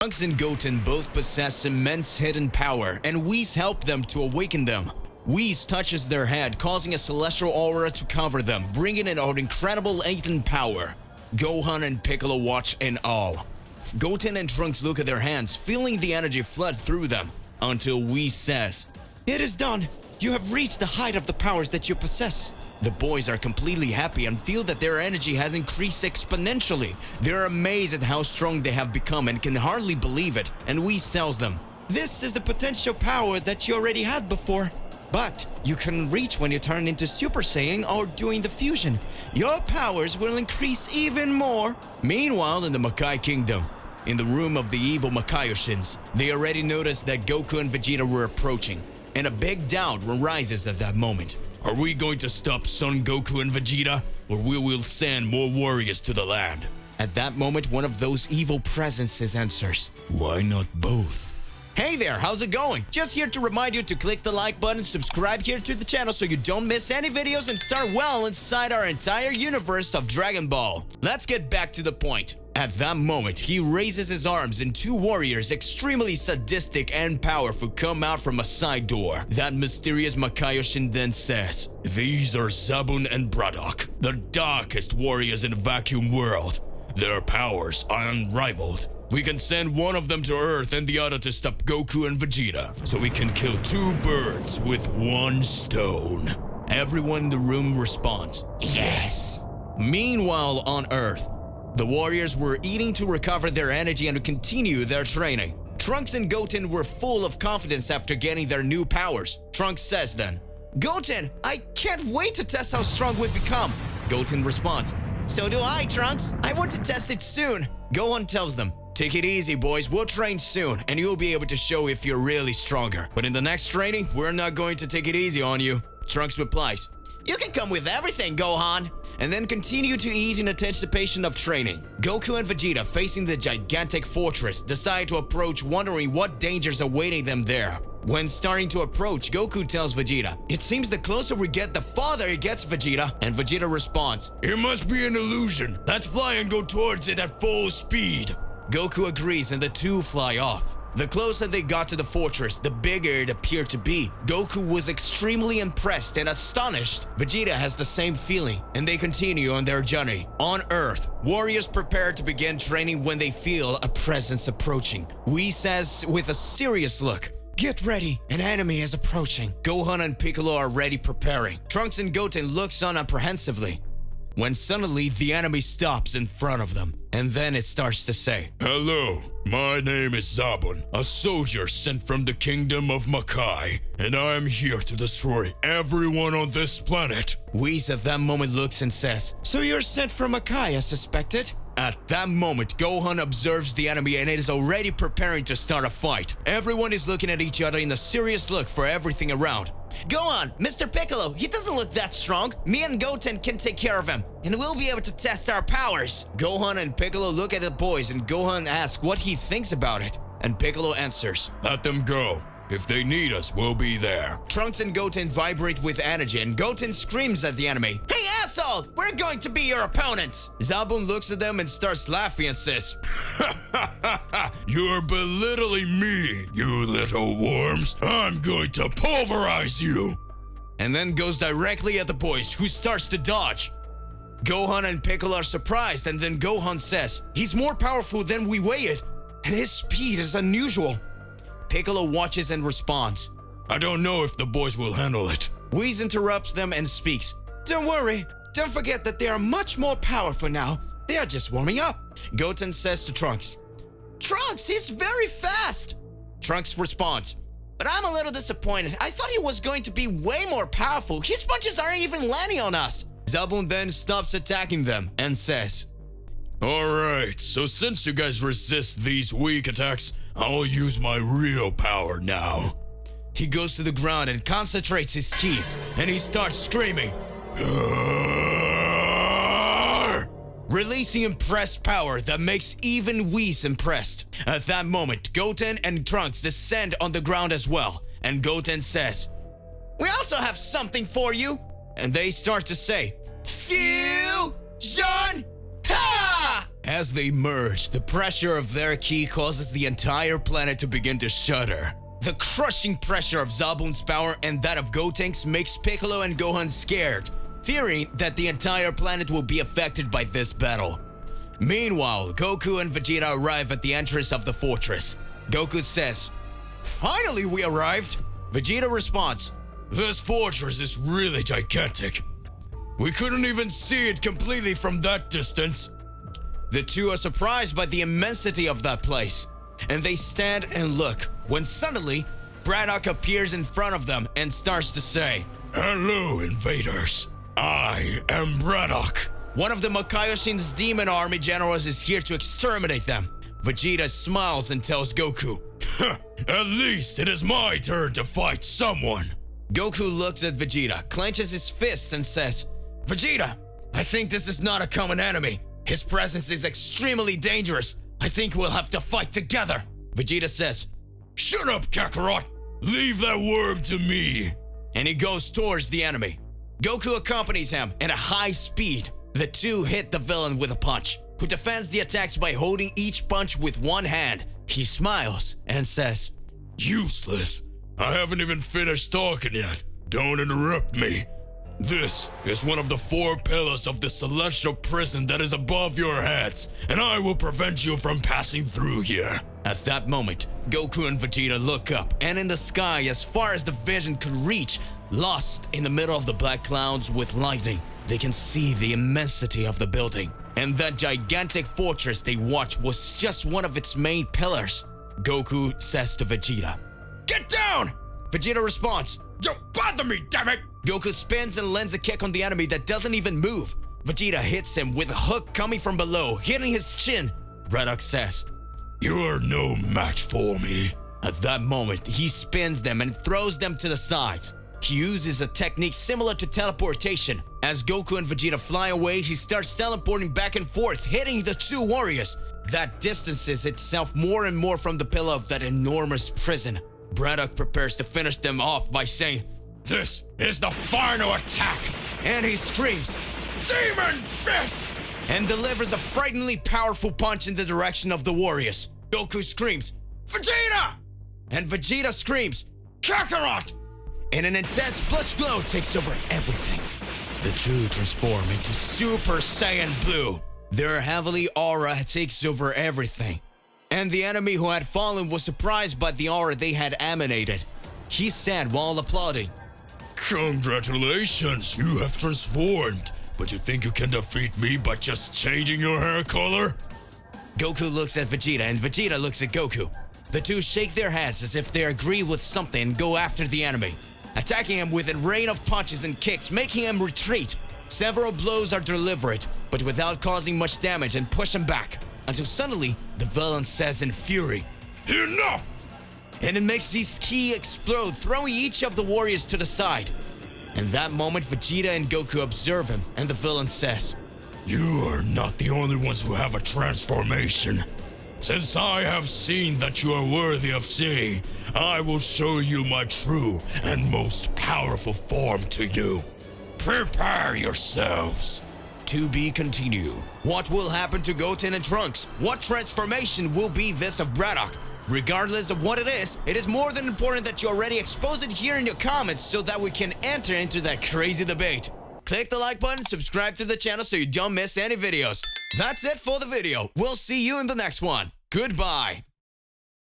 Trunks and Goten both possess immense hidden power, and Whis help them to awaken them. Whis touches their head, causing a celestial aura to cover them, bringing in an incredible latent power. Gohan and Piccolo watch in awe. Goten and Trunks look at their hands, feeling the energy flood through them, until Whis says, "It is done! You have reached the height of the powers that you possess." The boys are completely happy and feel that their energy has increased exponentially. They're amazed at how strong they have become and can hardly believe it, and Whis tells them, "This is the potential power that you already had before, but you couldn't reach when you turned into Super Saiyan or doing the fusion. Your powers will increase even more." Meanwhile, in the Makai Kingdom, in the room of the evil Makaioshins, they already noticed that Goku and Vegeta were approaching, and a big doubt arises at that moment. Are we going to stop Son Goku and Vegeta, or we will send more warriors to the land? At that moment, one of those evil presences answers, "Why not both?" Hey there, how's it going? Just here to remind you to click the like button, subscribe here to the channel so you don't miss any videos, and start well inside our entire universe of Dragon Ball. Let's get back to the point. At that moment, he raises his arms and two warriors, extremely sadistic and powerful, come out from a side door. That mysterious Makaiyoshin then says, "These are Zabun and Braddock, the darkest warriors in the vacuum world. Their powers are unrivaled. We can send one of them to Earth and the other to stop Goku and Vegeta, so we can kill two birds with one stone." Everyone in the room responds, "Yes." Meanwhile, on Earth, the warriors were eating to recover their energy and to continue their training. Trunks and Goten were full of confidence after getting their new powers. Trunks says then, "Goten, I can't wait to test how strong we've become." Goten responds, "So do I, Trunks. I want to test it soon." Gohan tells them, "Take it easy, boys. We'll train soon, and you'll be able to show if you're really stronger. But in the next training, we're not going to take it easy on you." Trunks replies, "You can come with everything, Gohan," and then continue to eat in anticipation of training. Goku and Vegeta, facing the gigantic fortress, decide to approach, wondering what dangers awaiting them there. When starting to approach, Goku tells Vegeta, "It seems the closer we get, the farther it gets, Vegeta." And Vegeta responds, "It must be an illusion. Let's fly and go towards it at full speed." Goku agrees and the two fly off. The closer they got to the fortress, the bigger it appeared to be. Goku was extremely impressed and astonished. Vegeta has the same feeling, and they continue on their journey. On Earth, warriors prepare to begin training when they feel a presence approaching. Whis says with a serious look, "Get ready, an enemy is approaching." Gohan and Piccolo are ready preparing. Trunks and Goten looks on apprehensively, when suddenly the enemy stops in front of them, and then it starts to say, "Hello, my name is Zabun, a soldier sent from the kingdom of Makai, and I am here to destroy everyone on this planet." Whis at that moment looks and says, "So you're sent from Makai as suspected?" At that moment, Gohan observes the enemy and is already preparing to start a fight. Everyone is looking at each other in a serious look for everything around. "Gohan, Mr. Piccolo, he doesn't look that strong. Me and Goten can take care of him, and we'll be able to test our powers." Gohan and Piccolo look at the boys, and Gohan asks what he thinks about it. And Piccolo answers, "Let them go. If they need us, we'll be there." Trunks and Goten vibrate with energy, and Goten screams at the enemy, "Hey asshole, we're going to be your opponents." Zabun looks at them and starts laughing and says, "You're belittling me, you little worms. I'm going to pulverize you." And then goes directly at the boys, who starts to dodge. Gohan and Piccolo are surprised, and then Gohan says, "He's more powerful than we weighed, and his speed is unusual." Piccolo watches and responds, "I don't know if the boys will handle it." Whis interrupts them and speaks, "Don't worry, don't forget that they are much more powerful now. They are just warming up." Goten says to Trunks, "Trunks, he's very fast." Trunks responds, "But I'm a little disappointed. I thought he was going to be way more powerful. His punches aren't even landing on us." Zabun then stops attacking them and says, "Alright, so since you guys resist these weak attacks, I'll use my real power now." He goes to the ground and concentrates his ki, and he starts screaming, "Arr!" releasing impressed power that makes even Whis impressed. At that moment, Goten and Trunks descend on the ground as well, and Goten says, "We also have something for you." And they start to say, "Fusion! Ha!" As they merge, the pressure of their ki causes the entire planet to begin to shudder. The crushing pressure of Zabun's power and that of Gotenks makes Piccolo and Gohan scared, fearing that the entire planet will be affected by this battle. Meanwhile, Goku and Vegeta arrive at the entrance of the fortress. Goku says, "Finally we arrived!" Vegeta responds, "This fortress is really gigantic. We couldn't even see it completely from that distance." The two are surprised by the immensity of that place, and they stand and look, when suddenly, Braddock appears in front of them and starts to say, "Hello, invaders. I am Braddock. One of the Makaioshin's demon army generals is here to exterminate them." Vegeta smiles and tells Goku, "At least it is my turn to fight someone." Goku looks at Vegeta, clenches his fists and says, "Vegeta, I think this is not a common enemy. His presence is extremely dangerous. I think we'll have to fight together." Vegeta says, "Shut up, Kakarot! Leave that worm to me!" And he goes towards the enemy. Goku accompanies him at a high speed. The two hit the villain with a punch, who defends the attacks by holding each punch with one hand. He smiles and says, "Useless. I haven't even finished talking yet. Don't interrupt me. This is one of the 4 pillars of the celestial prison that is above your heads, and I will prevent you from passing through here." At that moment, Goku and Vegeta look up, and in the sky, as far as the vision could reach, lost in the middle of the black clouds with lightning, they can see the immensity of the building. And that gigantic fortress they watch was just one of its main pillars. Goku says to Vegeta, "Get down!" Vegeta responds, "Don't bother me, damn it!" Goku spins and lands a kick on the enemy that doesn't even move. Vegeta hits him with a hook coming from below, hitting his chin. Braddock says, "You are no match for me." At that moment, he spins them and throws them to the sides. He uses a technique similar to teleportation. As Goku and Vegeta fly away, he starts teleporting back and forth, hitting the two warriors. That distances itself more and more from the pillar of that enormous prison. Braddock prepares to finish them off by saying, "This is the final attack!" And he screams, "Demon Fist!" and delivers a frighteningly powerful punch in the direction of the warriors. Goku screams, "Vegeta!" and Vegeta screams, "Kakarot!" and an intense blush glow takes over everything. The two transform into Super Saiyan Blue. Their heavenly aura takes over everything. And the enemy who had fallen was surprised by the aura they had emanated. He said while applauding, "Congratulations, you have transformed. But you think you can defeat me by just changing your hair color?" Goku looks at Vegeta and Vegeta looks at Goku. The two shake their heads as if they agree with something and go after the enemy, attacking him with a rain of punches and kicks, making him retreat. Several blows are delivered, but without causing much damage, and push him back, until suddenly the villain says in fury, "Enough!" and it makes his ki explode, throwing each of the warriors to the side. In that moment, Vegeta and Goku observe him, and the villain says, "You are not the only ones who have a transformation. Since I have seen that you are worthy of seeing, I will show you my true and most powerful form to you. Prepare yourselves." To be continued. What will happen to Goten and Trunks? What transformation will be this of Braddock? Regardless of what it is more than important that you already expose it here in your comments so that we can enter into that crazy debate. Click the like button, subscribe to the channel so you don't miss any videos. That's it for the video. We'll see you in the next one. Goodbye.